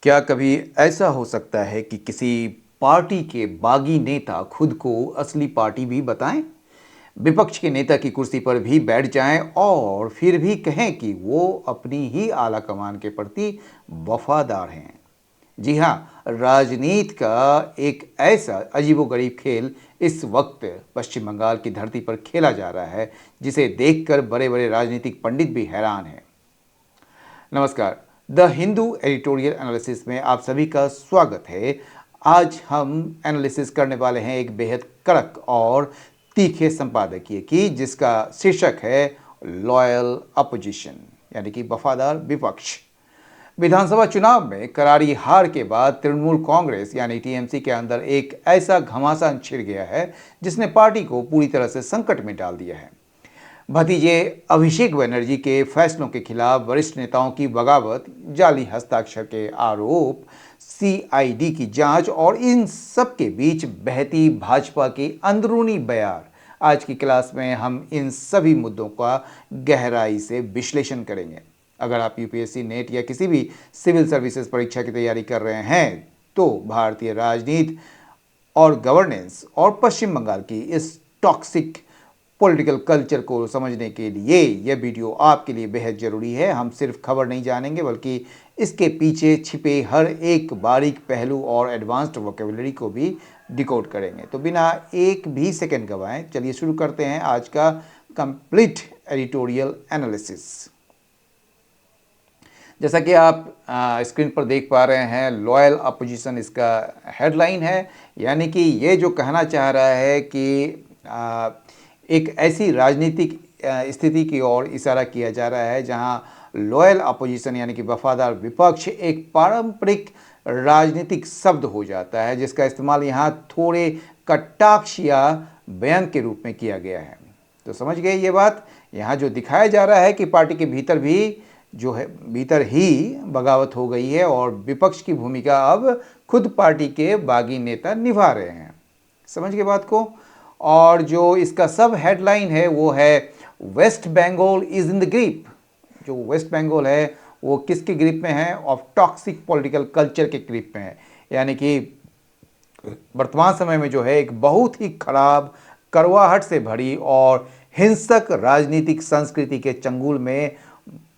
क्या कभी ऐसा हो सकता है कि किसी पार्टी के बागी नेता खुद को असली पार्टी भी बताएं, विपक्ष के नेता की कुर्सी पर भी बैठ जाएं और फिर भी कहें कि वो अपनी ही आला कमान के प्रति वफादार हैं? जी हाँ, राजनीति का एक ऐसा अजीबोगरीब खेल इस वक्त पश्चिम बंगाल की धरती पर खेला जा रहा है, जिसे देखकर बड़े बड़े राजनीतिक पंडित भी हैरान हैं। नमस्कार। द हिंदू एडिटोरियल एनालिसिस में आप सभी का स्वागत है। आज हम एनालिसिस करने वाले हैं एक बेहद कड़क और तीखे संपादकीय की, जिसका शीर्षक है लॉयल अपोजिशन, यानी कि वफादार विपक्ष। विधानसभा चुनाव में करारी हार के बाद तृणमूल कांग्रेस यानी टीएमसी के अंदर एक ऐसा घमासान छिड़ गया है जिसने पार्टी को पूरी तरह से संकट में डाल दिया है। भतीजे अभिषेक बनर्जी के फैसलों के खिलाफ वरिष्ठ नेताओं की बगावत, जाली हस्ताक्षर के आरोप, सीआईडी की जांच और इन सब के बीच बहती भाजपा की अंदरूनी बयार। आज की क्लास में हम इन सभी मुद्दों का गहराई से विश्लेषण करेंगे। अगर आप यूपीएससी, नेट या किसी भी सिविल सर्विसेज परीक्षा की तैयारी कर रहे हैं तो भारतीय राजनीति और गवर्नेंस और पश्चिम बंगाल की इस टॉक्सिक पॉलिटिकल कल्चर को समझने के लिए यह वीडियो आपके लिए बेहद ज़रूरी है। हम सिर्फ खबर नहीं जानेंगे बल्कि इसके पीछे छिपे हर एक बारीक पहलू और एडवांस्ड वोकेबुलरी को भी डिकोड करेंगे। तो बिना एक भी सेकंड गवाएं चलिए शुरू करते हैं आज का कंप्लीट एडिटोरियल एनालिसिस। जैसा कि आप स्क्रीन पर देख पा रहे हैं, लॉयल अपोजिशन इसका हेडलाइन है, यानी कि ये जो कहना चाह रहा है कि एक ऐसी राजनीतिक स्थिति की ओर इशारा किया जा रहा है जहां लॉयल अपोजिशन यानी कि वफादार विपक्ष एक पारंपरिक राजनीतिक शब्द हो जाता है, जिसका इस्तेमाल यहाँ थोड़े कटाक्ष या व्यंग के रूप में किया गया है। तो समझ गए ये बात। यहाँ जो दिखाया जा रहा है कि पार्टी के भीतर भी जो है भीतर ही बगावत हो गई है और विपक्ष की भूमिका अब खुद पार्टी के बागी नेता निभा रहे हैं। समझ गए बात को। और जो इसका सब हेडलाइन है वो है West Bengal is in the grip. जो वेस्ट बंगाल है वो किसके ग्रिप में है? ऑफ टॉक्सिक पॉलिटिकल कल्चर के ग्रिप में है। यानी कि वर्तमान समय में जो है एक बहुत ही खराब, कड़वाहट से भरी और हिंसक राजनीतिक संस्कृति के चंगुल में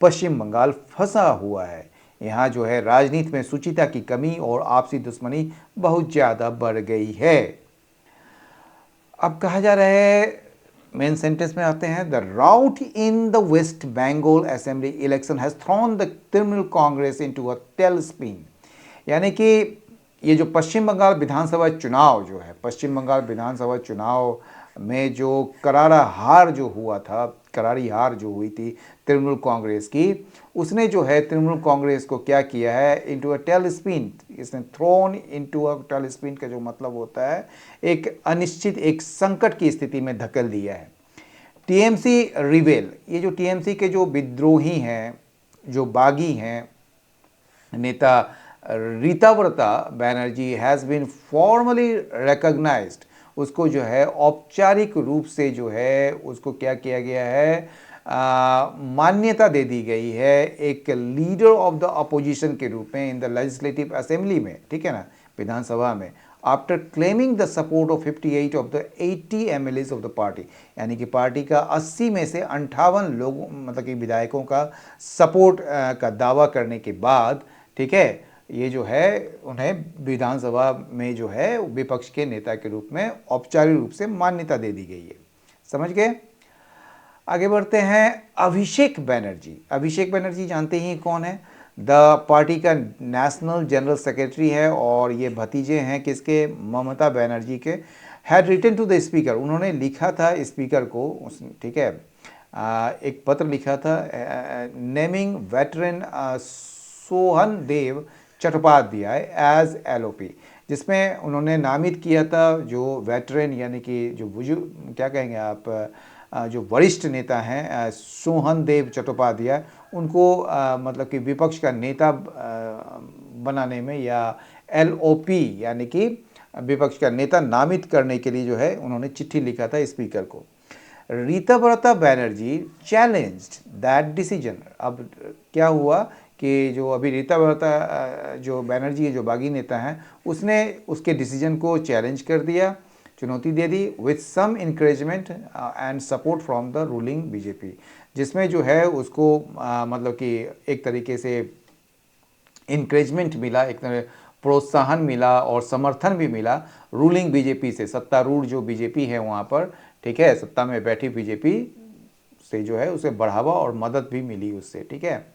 पश्चिम बंगाल फंसा हुआ है। यहाँ जो है राजनीति में शुचिता की कमी और आपसी दुश्मनी बहुत ज़्यादा बढ़ गई है। अब कहा जा रहा है, मेन सेंटेंस में आते हैं, the rout in the West Bengal assembly election has thrown the Trinamool Congress into a tailspin. यानी कि ये जो पश्चिम बंगाल विधानसभा चुनाव जो है, पश्चिम बंगाल विधानसभा चुनाव में जो करारा हार जो हुआ था, करारी हार जो हुई थी तृणमूल कांग्रेस की, उसने जो है तृणमूल कांग्रेस को क्या किया है? Into a tailspin. इसने थ्रोन इनटू अ टेलस्पिन का जो मतलब होता है एक अनिश्चित, एक संकट की स्थिति में धकेल दिया है। टीएमसी रिबेल, ये जो टीएमसी के जो विद्रोही हैं, जो बागी हैं, नेता Ritabrata Banerjee has been formally recognised. उसको जो है औपचारिक रूप से जो है उसको क्या किया गया है? मान्यता दे दी गई है एक लीडर ऑफ द अपोजिशन के रूप में इन द लेजिस्लेटिव असेंबली में, ठीक है ना, विधानसभा में, after claiming the support of 58 of the 80 MLAs of the party. यानी कि पार्टी का 80 में से 58 लोगों, मतलब कि विधायकों का सपोर्ट का दावा करने के बाद, ठीक है, ये जो है उन्हें विधानसभा में जो है विपक्ष के नेता के रूप में औपचारिक रूप से मान्यता दे दी गई है। समझ गए। आगे बढ़ते हैं। अभिषेक बनर्जी, अभिषेक बनर्जी जानते ही कौन है? द पार्टी का नेशनल जनरल सेक्रेटरी है और ये भतीजे हैं किसके? ममता बनर्जी के। Had written to the speaker, उन्होंने लिखा था स्पीकर को, ठीक है, एक पत्र लिखा था नेमिंग वेटरन सोहन देव चट्टोपाध्याय एज एलओपी, जिसमें उन्होंने नामित किया था जो वेटरन, यानी कि जो बुजुर्ग, क्या कहेंगे आप, जो वरिष्ठ नेता हैं सोहन देव चट्टोपाध्याय, उनको मतलब कि विपक्ष का नेता बनाने में, या एलओपी यानी कि विपक्ष का नेता नामित करने के लिए जो है उन्होंने चिट्ठी लिखा था स्पीकर को। Rita Banerjee challenged that decision. अब क्या हुआ कि जो अभी रीता जो बैनर्जी जो बागी नेता हैं, उसने उसके डिसीजन को चैलेंज कर दिया, चुनौती दे दी, with some encouragement and support from the ruling BJP, जिसमें जो है उसको मतलब कि एक तरीके से इंकरेजमेंट मिला, एक तरह प्रोत्साहन मिला और समर्थन भी मिला रूलिंग बीजेपी से, सत्तारूढ़ जो बीजेपी है वहाँ पर, ठीक है, सत्ता में बैठी बीजेपी से जो है उसे बढ़ावा और मदद भी मिली उससे, ठीक है।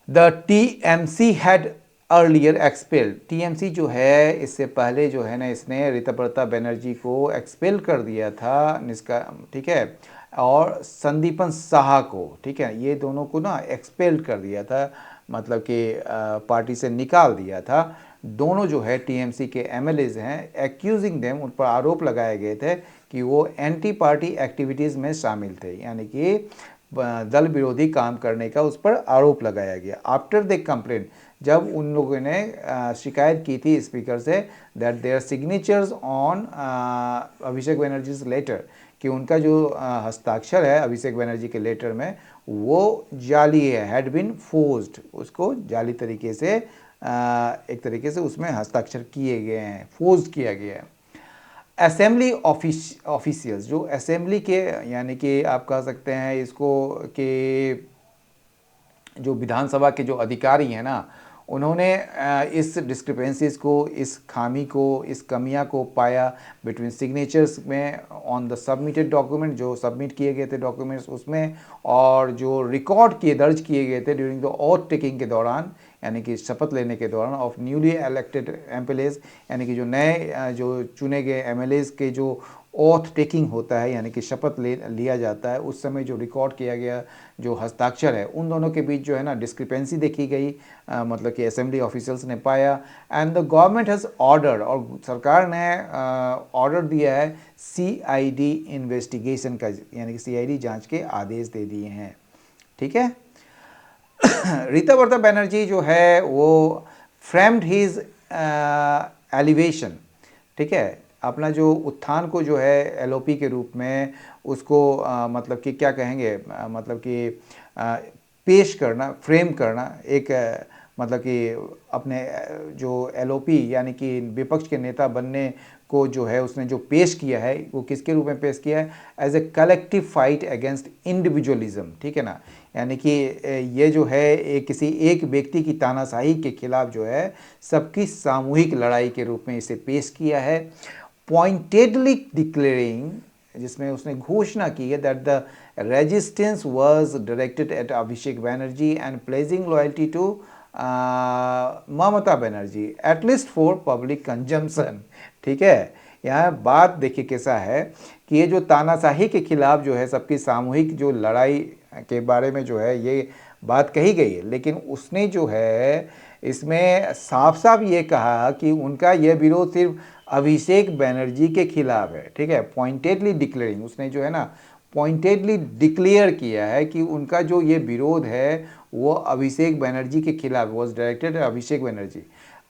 The TMC had earlier expelled, TMC जो है इससे पहले जो है ना, इसने ऋतुपर्णा बनर्जी को एक्सपेल कर दिया था निष्का, ठीक है, और संदीपन साहा को, ठीक है, ये दोनों को ना एक्सपेल कर दिया था, मतलब कि पार्टी से निकाल दिया था। दोनों जो है टीएमसी के एमएलएज हैं, एक्यूजिंग देम, उन पर आरोप लगाए गए थे कि वो एंटी पार्टी एक्टिविटीज़ में शामिल थे, यानी कि दल विरोधी काम करने का उस पर आरोप लगाया गया। आफ्टर द कंप्लेंट, जब उन लोगों ने शिकायत की थी स्पीकर से, that their signatures on Abhishek Banerjee's letter, कि उनका जो हस्ताक्षर है अभिषेक बनर्जी के लेटर में वो जाली है, हैड बीन फोर्स्ड, उसको जाली तरीके से एक तरीके से उसमें हस्ताक्षर किए गए हैं, फोर्स किया गया है। असेंबली ऑफिशियल्स, जो असेंबली के, यानी कि आप कह सकते हैं इसको कि जो विधानसभा के जो अधिकारी हैं ना, उन्होंने इस डिस्क्रिपेंसीज को, इस खामी को, इस कमियां को पाया बिटवीन सिग्नेचर्स में ऑन द सबमिटेड डॉक्यूमेंट, जो सबमिट किए गए थे डॉक्यूमेंट्स उसमें, और जो रिकॉर्ड किए, दर्ज किए गए थे ड्यूरिंग द ओथ टेकिंग के दौरान, यानी कि शपथ लेने के दौरान, ऑफ न्यूली इलेक्टेड एमएलएज, यानी कि जो नए जो चुने गए एमएलएज के जो ओथ टेकिंग होता है, यानी कि शपथ लिया जाता है, उस समय जो रिकॉर्ड किया गया जो हस्ताक्षर है, उन दोनों के बीच जो है ना डिस्क्रिपेंसी देखी गई, मतलब कि असेंबली ऑफिशियल्स ने पाया। And the government has order, और सरकार ने ऑर्डर दिया है सीआईडी इन्वेस्टिगेशन का, यानी कि सीआईडी जांच के आदेश दे दिए हैं, ठीक है। ऋतुपर्णा बनर्जी जो है वो फ्रेम्ड हिज एलिवेशन, ठीक है, अपना जो उत्थान को जो है एलओपी के रूप में उसको मतलब कि क्या कहेंगे, मतलब कि पेश करना, फ्रेम करना, एक मतलब कि अपने जो एलओपी यानी कि विपक्ष के नेता बनने को जो है उसने जो पेश किया है, वो किसके रूप में पेश किया है, as a collective fight against individualism, ठीक है ना, यानी कि ये जो है किसी एक व्यक्ति की तानाशाही के खिलाफ जो है सबकी सामूहिक लड़ाई के रूप में इसे पेश किया है। पॉइंटेडली डिक्लेयरिंग, जिसमें उसने घोषणा की है that the resistance was directed at Abhishek Banerjee and pledging loyalty to Mamata Banerjee at least for public consumption, ठीक है। यहाँ बात देखिए कैसा है कि ये जो तानाशाही के खिलाफ जो है सबकी सामूहिक जो लड़ाई के बारे में जो है ये बात कही गई है, लेकिन उसने जो है इसमें साफ साफ ये कहा कि उनका यह विरोध सिर्फ अभिषेक बनर्जी के खिलाफ है, ठीक है। पॉइंटेडली डिक्लेयरिंग, उसने जो है ना पॉइंटेडली डिक्लेयर किया है कि उनका जो ये विरोध है वो अभिषेक बनर्जी के खिलाफ, वॉज डायरेक्टेड अभिषेक बनर्जी,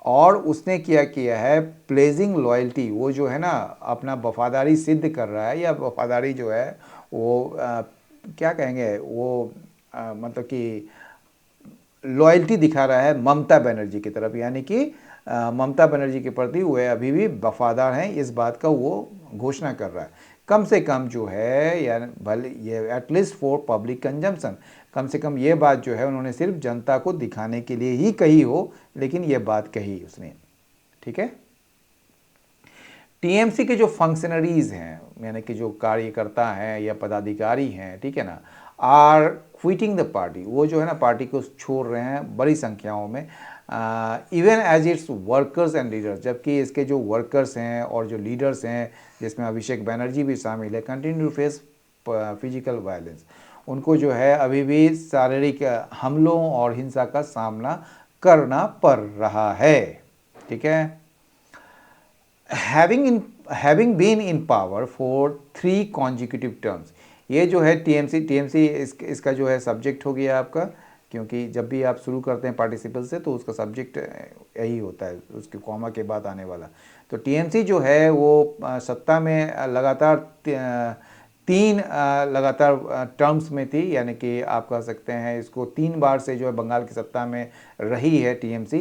और उसने क्या किया है, प्लेजिंग लॉयल्टी, वो जो है ना अपना वफादारी सिद्ध कर रहा है, या वफादारी जो है वो क्या कहेंगे, वो मतलब कि लॉयल्टी दिखा रहा है ममता बनर्जी की तरफ, यानी कि ममता बनर्जी के प्रति वे अभी भी वफादार हैं, इस बात का वो घोषणा कर रहा है। कम से कम जो है, या भले ये एटलीस्ट फॉर पब्लिक कंजम्पशन, कम से कम ये बात जो है उन्होंने सिर्फ जनता को दिखाने के लिए ही कही हो, लेकिन ये बात कही उसने, ठीक है। टीएमसी के जो फंक्शनरीज हैं, यानी कि जो कार्यकर्ता हैं या पदाधिकारी हैं, ठीक है ना, आर क्विटिंग द पार्टी, वो जो है ना पार्टी को छोड़ रहे हैं बड़ी संख्याओं में, even as its workers and leaders, जबकि इसके जो वर्कर्स हैं और जो लीडर्स हैं जिसमें अभिषेक बनर्जी भी शामिल है, continue to face physical violence, उनको जो है अभी भी शारीरिक हमलों और हिंसा का सामना करना पड़ रहा है, ठीक है। Having been in power for 3 consecutive terms, ये जो है टीएमसी इसका जो है सब्जेक्ट हो गया आपका, क्योंकि जब भी आप शुरू करते हैं पार्टिसिपल से तो उसका सब्जेक्ट यही होता है, उसके कॉमा के बाद आने वाला। तो टीएमसी जो है वो सत्ता में लगातार 3 लगातार टर्म्स में थी, यानी कि आप कह सकते हैं इसको 3 बार से जो है बंगाल की सत्ता में रही है टीएमसी।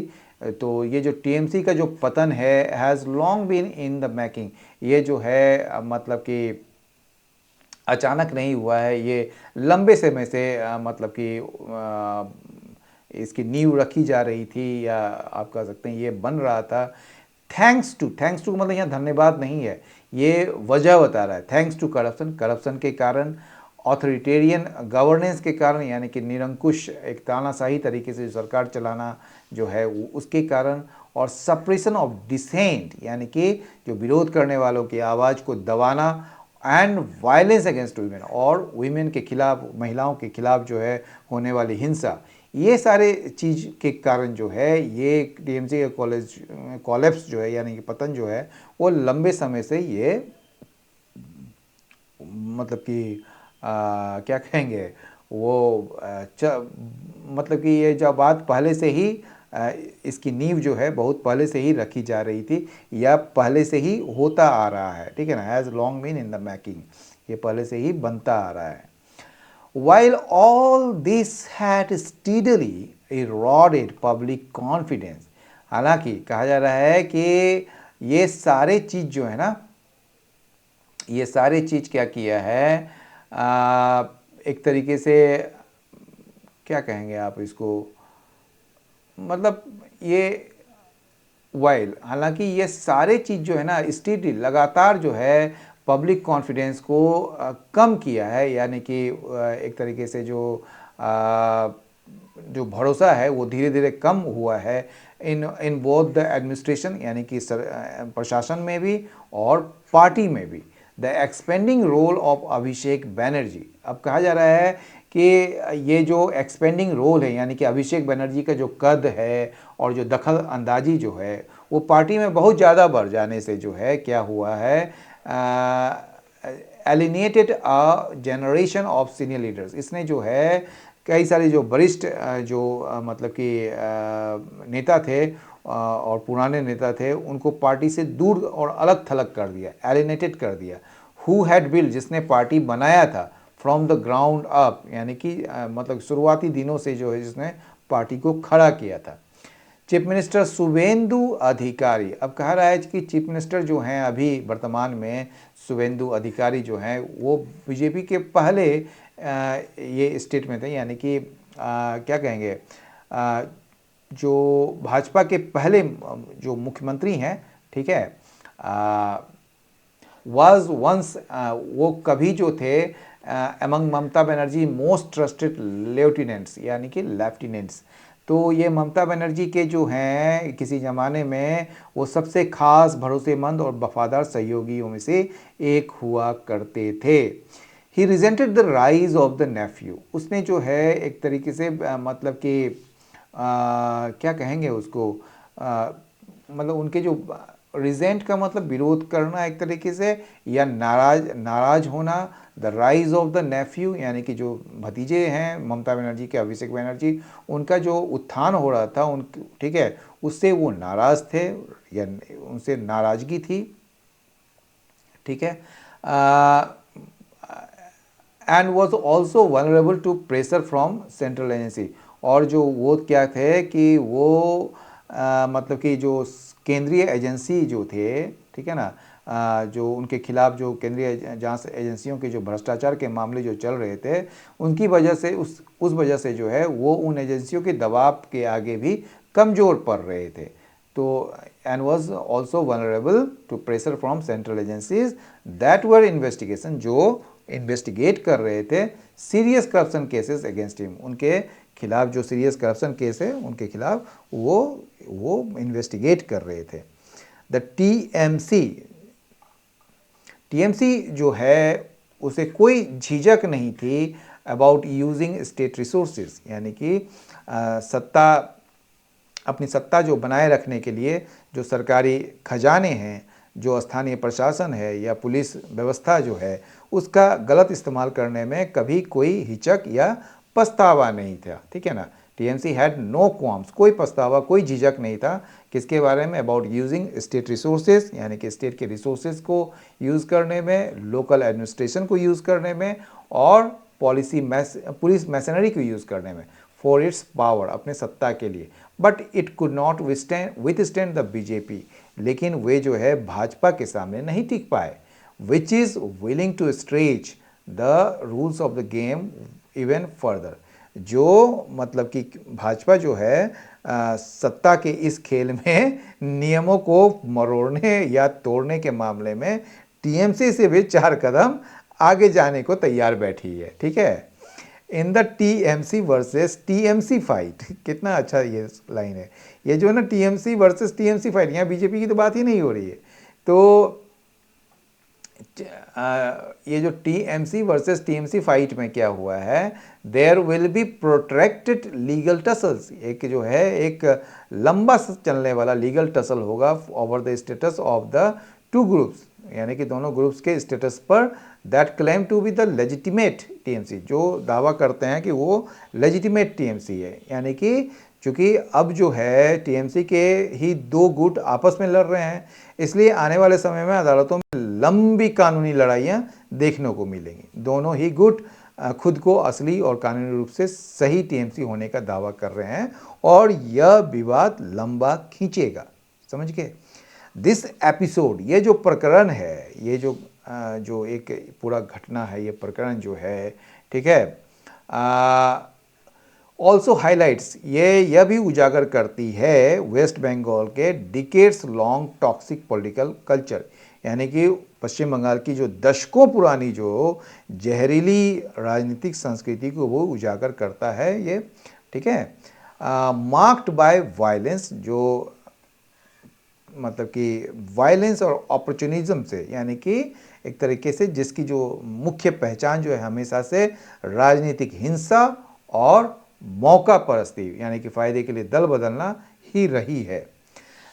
तो ये जो टीएमसी का जो पतन है has long been in the making. ये जो है मतलब कि अचानक नहीं हुआ है, ये लंबे समय से मतलब कि इसकी नींव रखी जा रही थी, या आप कह सकते हैं ये बन रहा था। थैंक्स टू मतलब यहाँ धन्यवाद नहीं है, ये वजह बता रहा है। थैंक्स टू करप्शन के कारण, ऑथोरिटेरियन गवर्नेंस के कारण, यानी कि निरंकुश एक तानाशाही तरीके से सरकार चलाना जो है उसके कारण, और सप्रेशन ऑफ डिसेंट, यानी कि जो विरोध करने वालों की आवाज़ को दबाना, एंड वायलेंस अगेंस्ट वीमेन, और वीमेन के खिलाफ, महिलाओं के खिलाफ जो है होने वाली हिंसा, ये सारे चीज़ के कारण जो है ये टीएमसी का कॉलेप्स जो है, यानी कि पतन जो है वो लंबे समय से ये मतलब कि क्या कहेंगे वो मतलब कि ये जो बात पहले से ही इसकी नींव जो है बहुत पहले से ही रखी जा रही थी, या पहले से ही होता आ रहा है, ठीक है ना, has long been in the making, ये पहले से ही बनता आ रहा है। While all this had steadily eroded public confidence, हालांकि कहा जा रहा है कि ये सारे चीज़ जो है ना, ये सारे चीज़ क्या किया है, एक तरीके से क्या कहेंगे आप इसको, मतलब ये वाइल, हालांकि ये सारे चीज़ जो है ना स्टेडली लगातार जो है पब्लिक कॉन्फिडेंस को कम किया है, यानी कि एक तरीके से जो भरोसा है वो धीरे धीरे कम हुआ है इन बोथ द एडमिनिस्ट्रेशन, यानी कि प्रशासन में भी और पार्टी में भी। The expanding role of Abhishek Banerjee, अब कहा जा रहा है कि ये जो एक्सपेंडिंग रोल है, यानी कि अभिषेक बनर्जी का जो कद है और जो दखल अंदाजी जो है वो पार्टी में बहुत ज़्यादा बढ़ जाने से जो है क्या हुआ है, alienated a generation of senior leaders, इसने जो है कई सारे जो वरिष्ठ जो मतलब कि नेता थे और पुराने नेता थे उनको पार्टी से दूर और अलग थलग कर दिया, एलिनेटेड कर दिया। हु हैड बिल्ड, जिसने पार्टी बनाया था, फ्रॉम द ग्राउंड अप, यानी कि मतलब शुरुआती दिनों से जो है जिसने पार्टी को खड़ा किया था। चीफ मिनिस्टर शुभेंदु अधिकारी, अब कहा रहा है कि चीफ मिनिस्टर जो हैं अभी वर्तमान में शुभेंदु अधिकारी जो हैं वो बीजेपी के पहले ये स्टेट में थे, यानी कि क्या कहेंगे जो भाजपा के पहले जो मुख्यमंत्री हैं, ठीक है, वाज वंस, वो कभी जो थे among Mamata Banerjee most trusted lieutenants, यानी कि लेफ्टिनेंट्स। तो ये ममता बनर्जी के जो हैं किसी ज़माने में वो सबसे खास, भरोसेमंद और वफादार सहयोगियों में से एक हुआ करते थे। He resented the rise of the nephew, उसने जो है एक तरीके से मतलब कि क्या कहेंगे उसको, मतलब उनके जो रिजेंट का मतलब विरोध करना एक तरीके से, या नाराज होना। The rise of the nephew, यानी कि जो भतीजे हैं ममता बनर्जी के, अभिषेक बनर्जी, उनका जो उत्थान हो रहा था उन, ठीक है, उससे वो नाराज थे या उनसे नाराजगी थी, ठीक है। And was also vulnerable to pressure from central agency, और जो वो क्या थे कि वो मतलब कि जो केंद्रीय एजेंसी जो थे, ठीक है ना, जो उनके खिलाफ जो केंद्रीय जांच एजेंसियों के जो भ्रष्टाचार के मामले जो चल रहे थे उनकी वजह से, उस वजह से जो है वो उन एजेंसियों के दबाव के आगे भी कमज़ोर पड़ रहे थे। तो and was also vulnerable to pressure from central agencies that were investigation, जो इन्वेस्टिगेट कर रहे थे serious corruption cases against him, उनके खिलाफ जो सीरियस करप्शन केस है उनके खिलाफ वो इन्वेस्टिगेट कर रहे थे। द टीएमसी जो है उसे कोई झिझक नहीं थी अबाउट यूजिंग स्टेट रिसोर्सेज, यानी कि अपनी सत्ता जो बनाए रखने के लिए जो सरकारी खजाने हैं, जो स्थानीय प्रशासन है या पुलिस व्यवस्था जो है उसका गलत इस्तेमाल करने में कभी कोई हिचक या पछतावा नहीं था, ठीक है ना। टीएमसी हैड नो क्वाम्स, कोई पछतावा, कोई झिझक नहीं था किसके बारे में, अबाउट यूजिंग स्टेट रिसोर्सेज, यानी कि स्टेट के रिसोर्सेज को यूज़ करने में, लोकल एडमिनिस्ट्रेशन को यूज़ करने में, और पुलिस मैसनरी को यूज़ करने में, फॉर इट्स पावर, अपने सत्ता के लिए। But it could not withstand the BJP, लेकिन वे जो है भाजपा के सामने नहीं टिक पाए, which is willing to stretch the rules of the game even further. जो मतलब कि भाजपा जो है सत्ता के इस खेल में नियमों को मरोड़ने या तोड़ने के मामले में टीएमसी से भी 4 कदम आगे जाने को तैयार बैठी है, ठीक है। In the TMC versus TMC fight, कितना अच्छा ये लाइन है, ये जो है ना टीएमसी वर्सेस टीएमसी फाइट, यहाँ बीजेपी की तो बात ही नहीं हो रही है। तो ये जो टीएमसी वर्सेस टीएमसी फाइट में क्या हुआ है, there will be protracted legal tussles, एक जो है एक लंबा चलने वाला लीगल टसल होगा over the status of the two groups, यानी कि दोनों ग्रुप्स के स्टेटस पर, that claim to be the legitimate TMC, जो दावा करते हैं कि वो लेजिटिमेट टीएमसी है। यानी कि चूँकि अब जो है टीएमसी के ही 2 गुट आपस में लड़ रहे हैं, इसलिए आने वाले समय में अदालतों में लंबी कानूनी लड़ाइयाँ देखने को मिलेंगी। दोनों ही गुट खुद को असली और कानूनी रूप से सही टीएमसी होने का दावा कर रहे हैं और यह विवाद लंबा खींचेगा, समझ गए। दिस एपिसोड, ये जो प्रकरण है, ये जो एक पूरा घटना है, ये प्रकरण जो है, ठीक है, ऑल्सो हाईलाइट्स, यह भी उजागर करती है वेस्ट बंगाल के decades long toxic political culture, यानी कि पश्चिम बंगाल की जो दशकों पुरानी जो जहरीली राजनीतिक संस्कृति को वो उजागर करता है ये, ठीक है। मार्क्ड बाय वायलेंस, जो मतलब कि वायलेंस और अपॉर्चुनिज्म से, यानी कि एक तरीके से जिसकी जो मुख्य पहचान जो है हमेशा से राजनीतिक हिंसा और मौका परस्ती, यानी कि फ़ायदे के लिए दल बदलना ही रही है।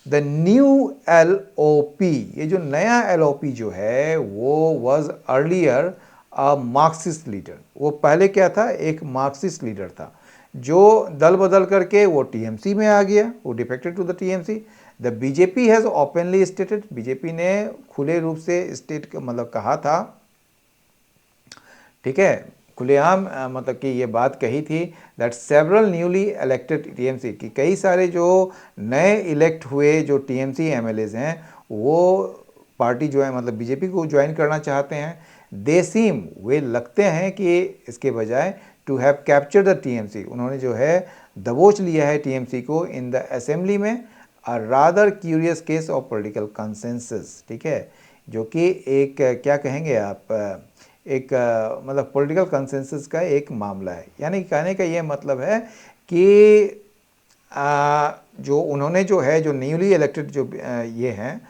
द न्यू एलओपी, ये जो नया एलओपी जो है वो was earlier a Marxist leader, वो पहले क्या था, एक मार्क्सिस्ट लीडर था जो दल बदल करके वो टीएमसी में आ गया, वो defected to the TMC. The BJP has openly stated, BJP ने खुले रूप से स्टेट मतलब कहा था, ठीक है, खुलेआम मतलब कि ये बात कही थी, that several newly elected TMC, कि कई सारे जो नए इलेक्ट हुए जो टीएमसी एमएलएज हैं वो पार्टी जो है मतलब बीजेपी को ज्वाइन करना चाहते हैं। दे सीम, वे लगते हैं कि इसके बजाय to have capture the TMC, उन्होंने जो है दबोच लिया है टीएमसी को इन द असेंबली में, a rather curious case of political consensus, ठीक है, जो कि एक क्या कहेंगे आप, एक मतलब पॉलिटिकल कंसेंसस का एक मामला है। यानी कहने का ये मतलब है कि जो उन्होंने जो है जो न्यूली इलेक्टेड जो ये हैं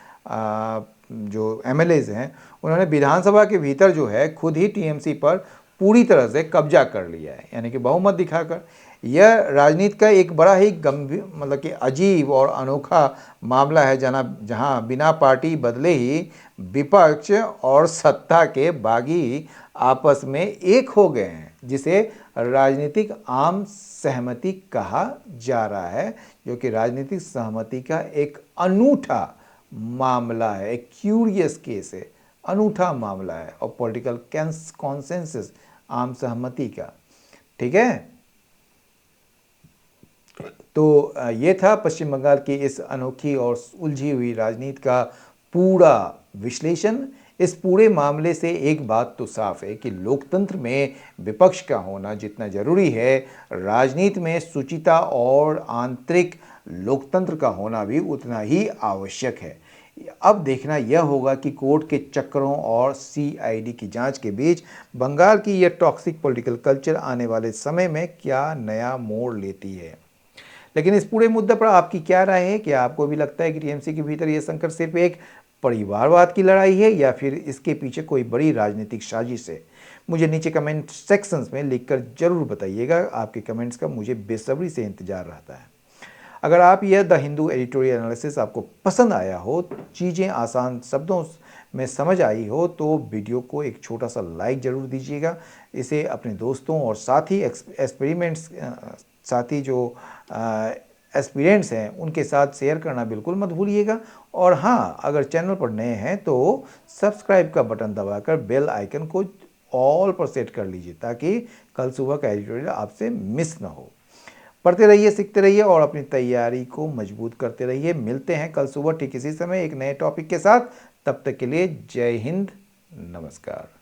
जो एमएलएज हैं, उन्होंने विधानसभा के भीतर जो है खुद ही टीएमसी पर पूरी तरह से कब्जा कर लिया है, यानी कि बहुमत दिखाकर। यह राजनीति का एक बड़ा ही गंभीर मतलब कि अजीब और अनोखा मामला है जहाँ बिना पार्टी बदले ही विपक्ष और सत्ता के बागी आपस में एक हो गए हैं, जिसे राजनीतिक आम सहमति कहा जा रहा है, जो कि राजनीतिक सहमति का एक अनूठा मामला है, एक क्यूरियस केस है, अनूठा मामला है और पॉलिटिकल कॉन्सेंसस, आम सहमति का, ठीक है। तो ये था पश्चिम बंगाल की इस अनोखी और उलझी हुई राजनीति का पूरा विश्लेषण। इस पूरे मामले से एक बात तो साफ है कि लोकतंत्र में विपक्ष का होना जितना जरूरी है, राजनीति में सुचिता और आंतरिक लोकतंत्र का होना भी उतना ही आवश्यक है। अब देखना यह होगा कि कोर्ट के चक्करों और सीआईडी की जांच के बीच बंगाल की यह टॉक्सिक पॉलिटिकल कल्चर आने वाले समय में क्या नया मोड़ लेती है। लेकिन इस पूरे मुद्दे पर आपकी क्या राय है? क्या आपको भी लगता है कि टीएमसी के भीतर यह संकट सिर्फ एक परिवारवाद की लड़ाई है या फिर इसके पीछे कोई बड़ी राजनीतिक साजिश है? मुझे नीचे कमेंट सेक्शंस में लिखकर जरूर बताइएगा। आपके कमेंट्स का मुझे बेसब्री से इंतजार रहता है। अगर आप यह द हिंदू एडिटोरियल एनालिसिस आपको पसंद आया हो, चीज़ें आसान शब्दों में समझ आई हो तो वीडियो को एक छोटा सा लाइक ज़रूर दीजिएगा। इसे अपने दोस्तों और साथी जो एस्पिरेंट्स हैं उनके साथ शेयर करना बिल्कुल मत भूलिएगा। और हाँ, अगर चैनल पर नए हैं तो सब्सक्राइब का बटन दबाकर बेल आइकन को ऑल पर सेट कर लीजिए ताकि कल सुबह का एडिटोरियल आपसे मिस ना हो। पढ़ते रहिए, सीखते रहिए और अपनी तैयारी को मजबूत करते रहिए। मिलते हैं कल सुबह ठीक इसी समय एक नए टॉपिक के साथ। तब तक के लिए जय हिंद, नमस्कार।